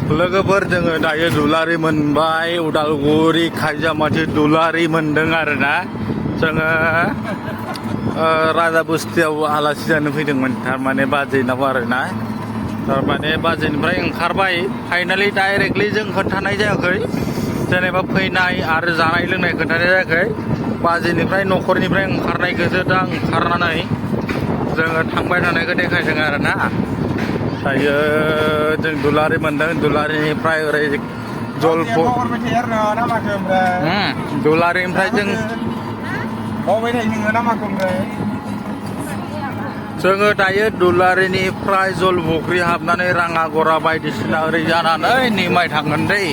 लोगोफोर जोङो दायो दुलारि मोनबाय उदालगुरि खायजामाथि दुलारि मोनदों आरोना जोङो राजा बस्तियाव आलासि जानो फैदोंमोन थारमाने बाजैनाव आरोना थारमाने बाजैनिफ्राय ओंखारबाय फाइनालि डाइरेक्टलि जों खोन्थानाय जायाखै जेनेबा फैनाय आरो जानाय लोंनाय खोन्थानाय जायाखै बाजैनिफ्राय न'खरनिफ्राय ओंखारनायखौसो दा ओंखारनानै जोङो थांबाय थानायखौ देखायदों आरोना दायो जों दुलारि मोनदों दुलारिनिफ्राय ओरै जलपुर दुलारिनिफ्राय जोङो दायो दुलारिनिफ्राय जलपुख्रि हाबनानै राङागरा बायदिसिना ओरै जानानै निमाय थांगोन दै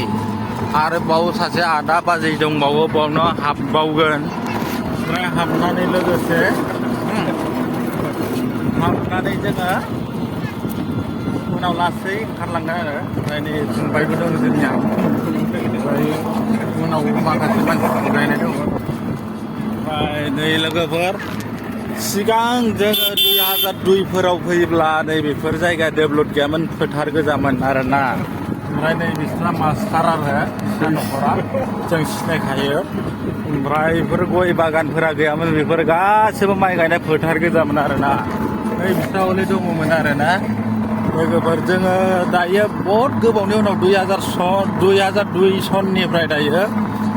आरो बाव सासे आदा बाजै दंबावो बावनो हाबबावगोन ओमफ्राय हाबनानै लोगोसे हाबनानै जोङो उनाव लासै ओंखारलांगोन आरो ओमफ्राय नै फंबायबो दं जोंनिया ओमफ्राय उनाव माखासे मानसिफोर गायनाय दङ ओमफ्राय नै लोगोफोर सिगां जोङो 2002फोराव फैब्ला नै बेफोर जायगा डेभेलप गैयामोन फोथार गोजामोन आरोना ओमफ्राय नै बिस्रा मास्टार आरो बिस्रा न'खरा जों सिनायखायो ओमफ्राय बेफोर गय बागानफोरा गैयामोन बेफोर गासैबो माइ गायनाय फोथार गोजामोन आरोना नै बिस्रा हले दङमोन आरोना लोगोफोर जोङो दायो बहुद गोबावनि उनाव 2002 सननिफ्राय दायो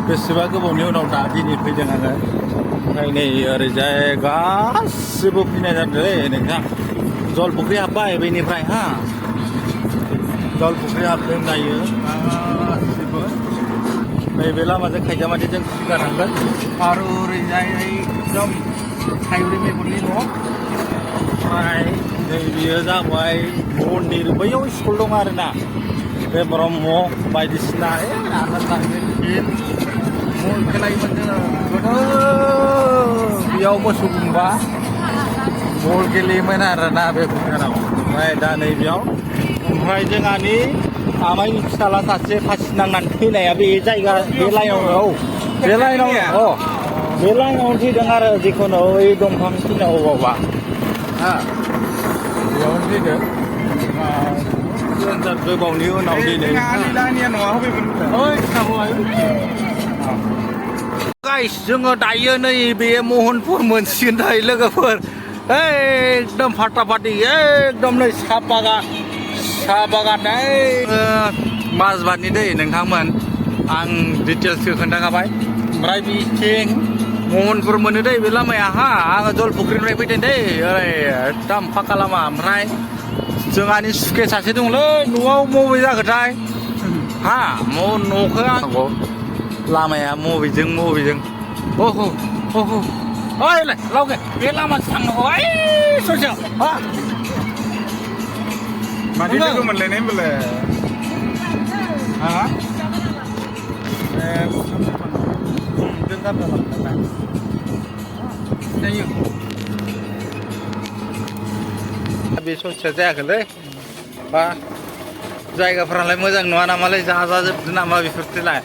बेसेबा गोबावनि उनाव दा दिनै फैदों आङो ओमफ्राय नै ओरैजाय गासिबो फैनाय जादों नोंथां जलपुख्रि हाब्बाय बेनिफ्राय हा जलपुख्रि हाबदों दायो गासिबो नैबे लामाजों खायजामाथिजों सिगा थांगोन आरो ओरैजाय एकदम थाइब्रै मेगननि न' ओमफ्राय नै बियो जाबाय मन्दिर बैयाव स्कुल दं आरोना बे ब्रह्म बायदिसिना आनन्द खेलायोमोन जोङो गोदो बेयाव मोसौ गुमबा बल गेलेयोमोन आरोना बे फोथाराव ओमफ्राय दा नै बेयाव ओमफ्राय जोंहानि आमाइनि फिसाला सासे फासि नांनानै थैनाया बे जायगा बे लाइनावनो बे लाइनावनो बे लाइनावनो थैदों आरो जिखुनु ओइ दंफां थैनाव अबावबा बेयावनो थैदों गोबावनि उनाव दिनै गाइस जोङो दायो नै बे महनपुर मोनसिगोन दायो लोगोफोर एकदम फाटाफाटि एकदम नै साहा बागान माजबाटनि दै नोंथांमोन आं डिटेल्सखौ खोन्थाखाबाय ओमफ्राय बिथिं महनपुर मोनो दै बे लामाया हा आङो जलपुख्रिनिफ्राय फैदों दै ओरै एकदम फाका लामा ओमफ्राय जोंहानि सुखे सासे दंलै न'आव मबे जाखोथाय हा न'खौ आंखौ लामाया मबेजों ओहो ओइ लावगे बे लामाजों थांनांगौ ओइ ससेयाव हा मादि लोगो मोनलायनाय होनबालाय हा जों गामियाव जायो बे ससेया जायाखैलै बा जायगाफोरालाय मोजां नङा नामालाय जाजाजोबदों नामा बेफोरखौलाय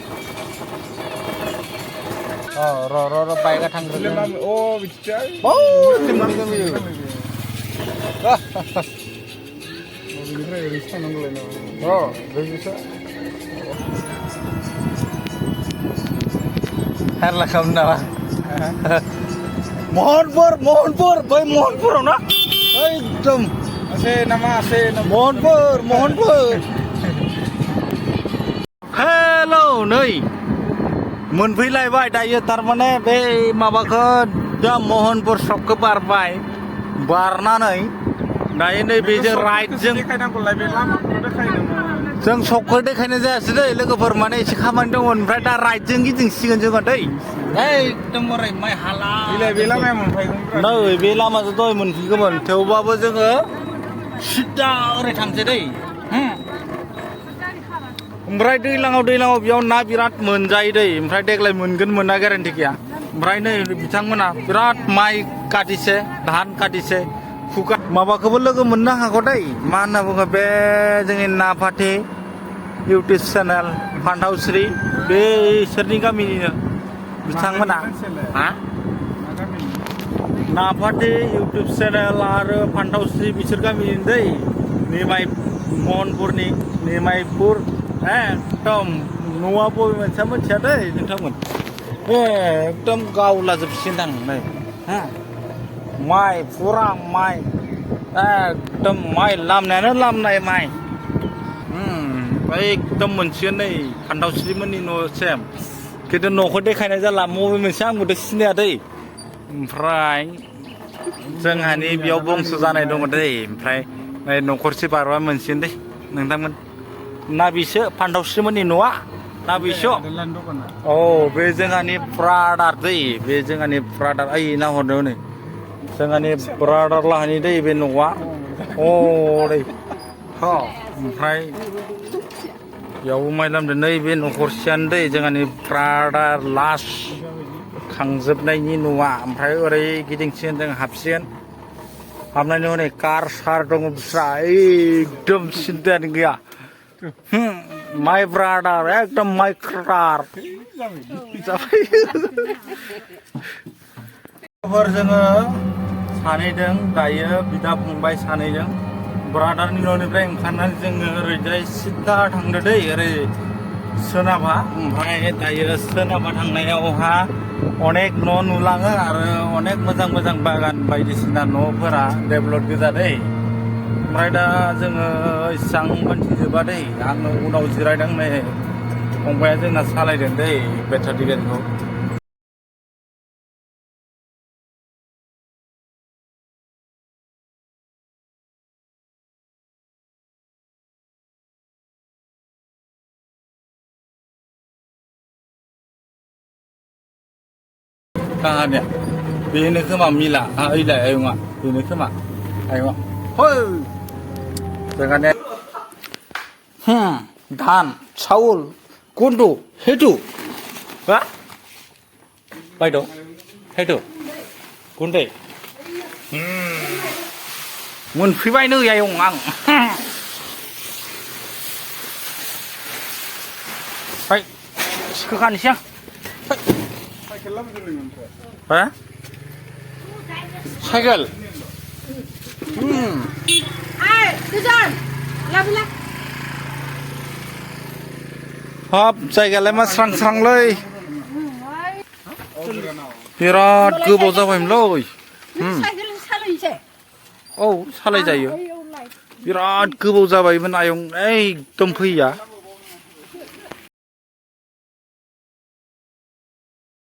र' बाइकआ थांग्रोदों बेनिफ्राय ओरैसो थांनांगौलाय ना बेसो हारला खालामनो नामा महनपुर बै महनपुराव ना एकदम महनपुर हेलौ नै मोनफैलायबाय दायो थारमाने बे माबाखौ दा महनपुर सकखौ बारनानै दायो नैबे जों राइटजों जों सकखौ देखायनाय जायासै दै लोगोफोर माने एसे खामानि दंमोन ओमफ्राय दा राइटजों गिदिंसिगोन जोङो दै एकदम ओरै माइ हाला बे लामाया मोनफैगोन नै बे लामाजों दहाय मोनफैगौमोन थेवबाबो जोङो सिदा ओरै थांसै दै ओमफ्राय दैलाङाव बेयाव ना बिराद मोनजायो दै ओमफ्राय देग्लाय मोनगोन मोना ग्यारेन्टि गैया ओमफ्राय नै बिथांमोना बिराद माइ काटिसे धान काटिसे माबाखौबो लोगो मोननो हागौ दै मा होनना बुङो बे जोंनि नाफाथि इउटुब चेनेल फान्थावस्रि बे इसोरनि गामिनिनो बिथांमोना हा नाफाथि इउटुब चेनेल आरो फान्थावस्रि बिसोर गामिनि दै निमाय महनपुरनि निमायपुर एकदम न'आ बबे मोनसेया मोनथिया दै नोंथांमोन एकदम गावलाजोबसिगोनदां नै हा माइ फुरा माइ एकदम माइ लामनायानो लामनाय माइ एकदम मोनसिगोन नै फान्थावस्रिमोननि न'सिम खिन्थु न'खौ देखायनाय जाला बबे मोनसे आंबोथ' सिनाया दै ओमफ्राय जोंहानि बेयाव बंस' जानाय दङ दै ओमफ्राय नै न'खरसे बारबा मोनसिगोन दै नोंथांमोन ना बिसो फान्थावस्रिमोननि न'आ ना बिसो औ बे जोंहानि ब्रादार दै बे जोंहानि ब्रादार ओइ नाहरदो नै जोंहानि ब्रादार लाहानि दै बे न'आ दै ह ओमफ्राय बेयावबो माइ लामदों नै बे न'खरसेयानो दै जोंहानि ब्रादार लास्ट खांजोबनायनि न'आ ओमफ्राय ओरै गिदिंसिगोन जों हाबसिगोन हाबनायनि हनै कार सार दङ बिस्रा एकदम सिन्थायानो गैया माइ ब्रादार एकदम माइ क्रादार जाबाय जोङो सानैजों दायो बिदा फंबाय सानैजों ब्रादारनि न'निफ्राय ओंखारनानै जोङो ओरैजाय सिद्दा थांदो दै ओरै सोनाबहा ओमफ्राय दायो सोनाबहा थांनायावहा अनेक न' नुलाङो आरो अनेक मोजां मोजां बागान बायदिसिना न'फोरा डेभेलप गोजा दै ओमफ्राय दा जोङो इसां मोनथिजोबा दै आङो उनाव जिरायदों नै फंबाया जोंना सालायदों दै बेटारि गारिखौ काहानिया बेनो खोमा मिला ओइलाय आयंआ बेनो खोमा आयंआ है जोंहाने धान चाउल गुन्डु हेटु हा बायद' हेटु गुन्दै मोनफैबाय नै आयं आं है सिखोखानोसै आं हा साइकेल हाब जायगायालाय मा स्रां स्रांलै बिराद गोबाव जाबायमोनलै औ सालायजायो बिराद गोबाव जाबायमोन आयं एकदम फैया